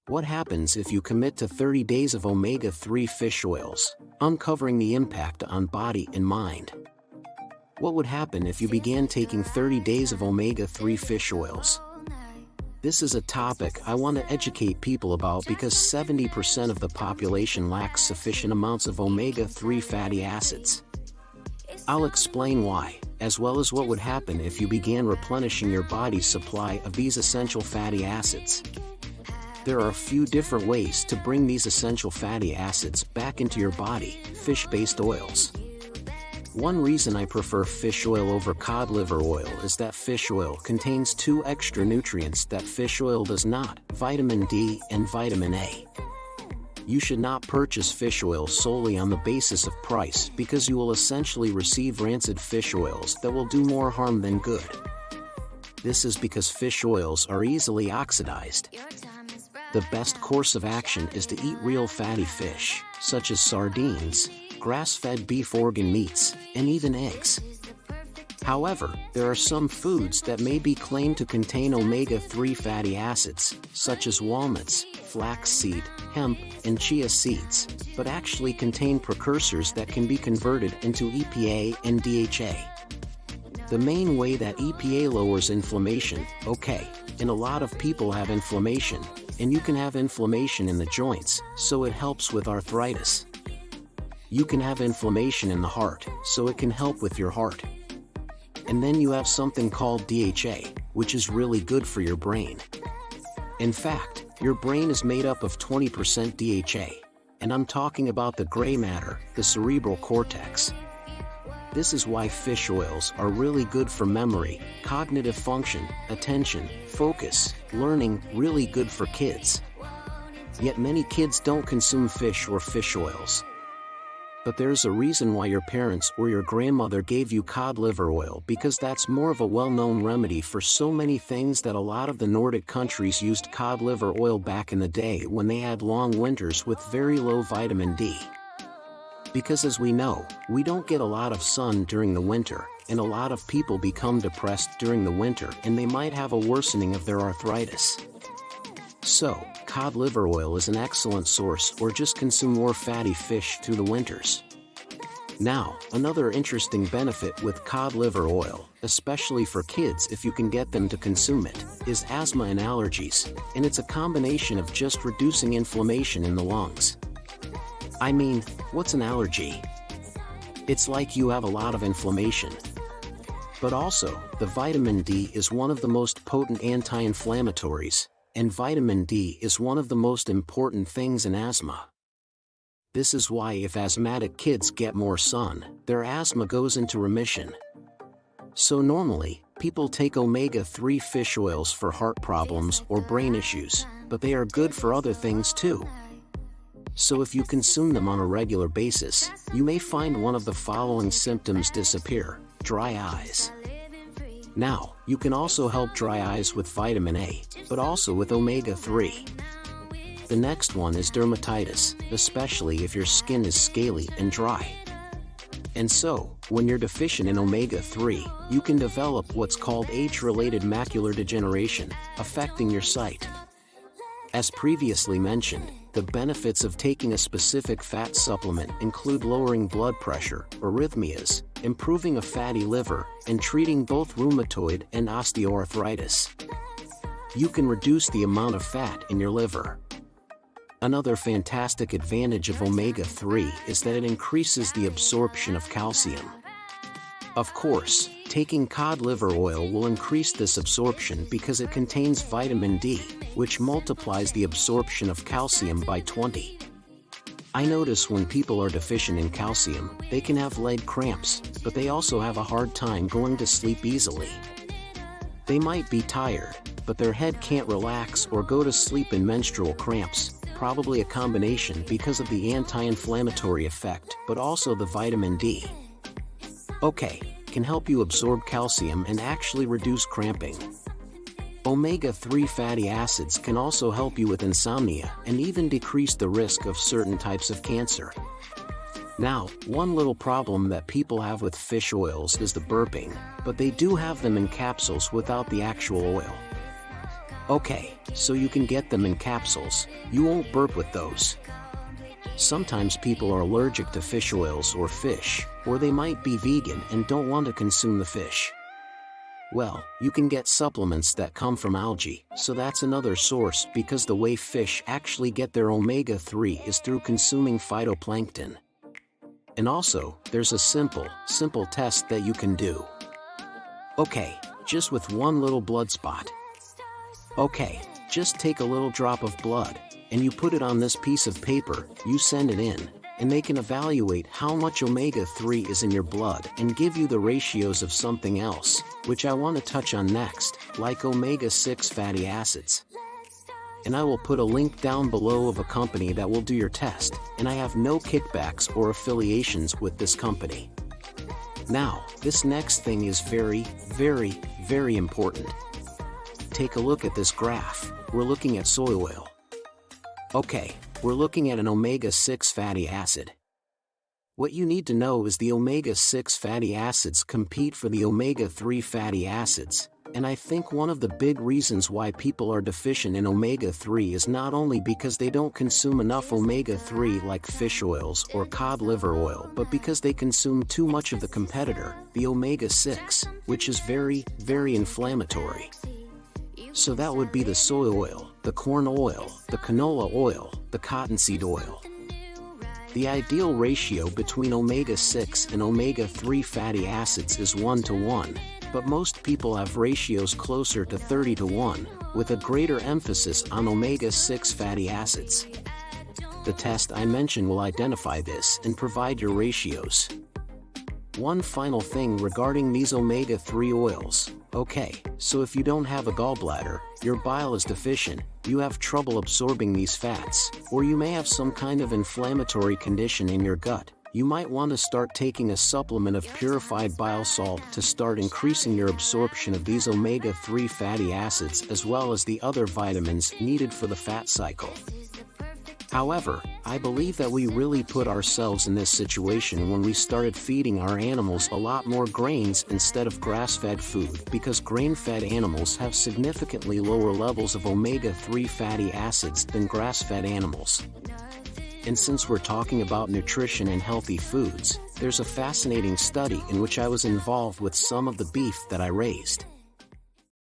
What happens if you commit to 30 days of omega-3 fish oils, uncovering the impact on body and mind? What would happen if you began taking 30 days of omega-3 fish oils? This is a topic I want to educate people about because 70% of the population lacks sufficient amounts of omega-3 fatty acids. I'll explain why, as well as what would happen if you began replenishing your body's supply of these essential fatty acids. There are a few different ways to bring these essential fatty acids back into your body: fish-based oils. One reason I prefer fish oil over cod liver oil is that fish oil contains 2 extra nutrients that fish oil does not: vitamin D and vitamin A. You should not purchase fish oil solely on the basis of price, because you will essentially receive rancid fish oils that will do more harm than good. This is because fish oils are easily oxidized. The best course of action is to eat real fatty fish, such as sardines, grass-fed beef organ meats, and even eggs. However, there are some foods that may be claimed to contain omega-3 fatty acids, such as walnuts, flaxseed, hemp, and chia seeds, but actually contain precursors that can be converted into EPA and DHA. The main way that EPA lowers inflammation, and a lot of people have inflammation, and you can have inflammation in the joints, so it helps with arthritis. You can have inflammation in the heart, so it can help with your heart. And then you have something called DHA, which is really good for your brain. In fact, your brain is made up of 20% DHA, and I'm talking about the gray matter, the cerebral cortex. This is why fish oils are really good for memory, cognitive function, attention, focus, learning, really good for kids. Yet many kids don't consume fish or fish oils. But there's a reason why your parents or your grandmother gave you cod liver oil, because that's more of a well-known remedy for so many things that a lot of the Nordic countries used cod liver oil back in the day when they had long winters with very low vitamin D. Because as we know, we don't get a lot of sun during the winter, and a lot of people become depressed during the winter and they might have a worsening of their arthritis. So, cod liver oil is an excellent source, or just consume more fatty fish through the winters. Now, another interesting benefit with cod liver oil, especially for kids if you can get them to consume it, is asthma and allergies, and it's a combination of just reducing inflammation in the lungs. I mean, what's an allergy? It's like you have a lot of inflammation. But also, the vitamin D is one of the most potent anti-inflammatories, and vitamin D is one of the most important things in asthma. This is why if asthmatic kids get more sun, their asthma goes into remission. So normally, people take omega-3 fish oils for heart problems or brain issues, but they are good for other things too. So if you consume them on a regular basis, you may find one of the following symptoms disappear: dry eyes. Now, you can also help dry eyes with vitamin A, but also with omega-3. The next one is dermatitis, especially if your skin is scaly and dry. And so, when you're deficient in omega-3, you can develop what's called age-related macular degeneration, affecting your sight. As previously mentioned, the benefits of taking a specific fat supplement include lowering blood pressure, arrhythmias, improving a fatty liver, and treating both rheumatoid and osteoarthritis. You can reduce the amount of fat in your liver. Another fantastic advantage of omega-3 is that it increases the absorption of calcium. Of course, taking cod liver oil will increase this absorption because it contains vitamin D, which multiplies the absorption of calcium by 20. I notice when people are deficient in calcium, they can have leg cramps, but they also have a hard time going to sleep easily. They might be tired, but their head can't relax or go to sleep in menstrual cramps, probably a combination because of the anti-inflammatory effect, but also the vitamin D. Can help you absorb calcium and actually reduce cramping. Omega-3 fatty acids can also help you with insomnia and even decrease the risk of certain types of cancer. Now, one little problem that people have with fish oils is the burping, but they do have them in capsules without the actual oil. Okay, so you can get them in capsules. You won't burp with those. Sometimes people are allergic to fish oils or fish, or they might be vegan and don't want to consume the fish. Well, you can get supplements that come from algae, so that's another source because the way fish actually get their omega-3 is through consuming phytoplankton. And also, there's a simple test that you can do. Okay, just with one little blood spot. Okay, just take a little drop of blood, and you put it on this piece of paper, you send it in, and they can evaluate how much omega-3 is in your blood and give you the ratios of something else, which I want to touch on next, like omega-6 fatty acids. And I will put a link down below of a company that will do your test, and I have no kickbacks or affiliations with this company. Now, this next thing is very, very, very important. Take a look at this graph. We're looking at soy oil. Okay, we're looking at an omega-6 fatty acid. What you need to know is the omega-6 fatty acids compete for the omega-3 fatty acids, and I think one of the big reasons why people are deficient in omega-3 is not only because they don't consume enough omega-3 like fish oils or cod liver oil, but because they consume too much of the competitor, the omega-6, which is very, very inflammatory. So that would be the soy oil, the corn oil, the canola oil, the cottonseed oil. The ideal ratio between omega-6 and omega-3 fatty acids is 1:1, but most people have ratios closer to 30:1, with a greater emphasis on omega-6 fatty acids. The test I mentioned will identify this and provide your ratios. One final thing regarding these omega-3 oils. Okay, so if you don't have a gallbladder, your bile is deficient, you have trouble absorbing these fats, or you may have some kind of inflammatory condition in your gut, you might want to start taking a supplement of purified bile salt to start increasing your absorption of these omega-3 fatty acids as well as the other vitamins needed for the fat cycle. However, I believe that we really put ourselves in this situation when we started feeding our animals a lot more grains instead of grass-fed food, because grain-fed animals have significantly lower levels of omega-3 fatty acids than grass-fed animals. And since we're talking about nutrition and healthy foods, there's a fascinating study in which I was involved with some of the beef that I raised.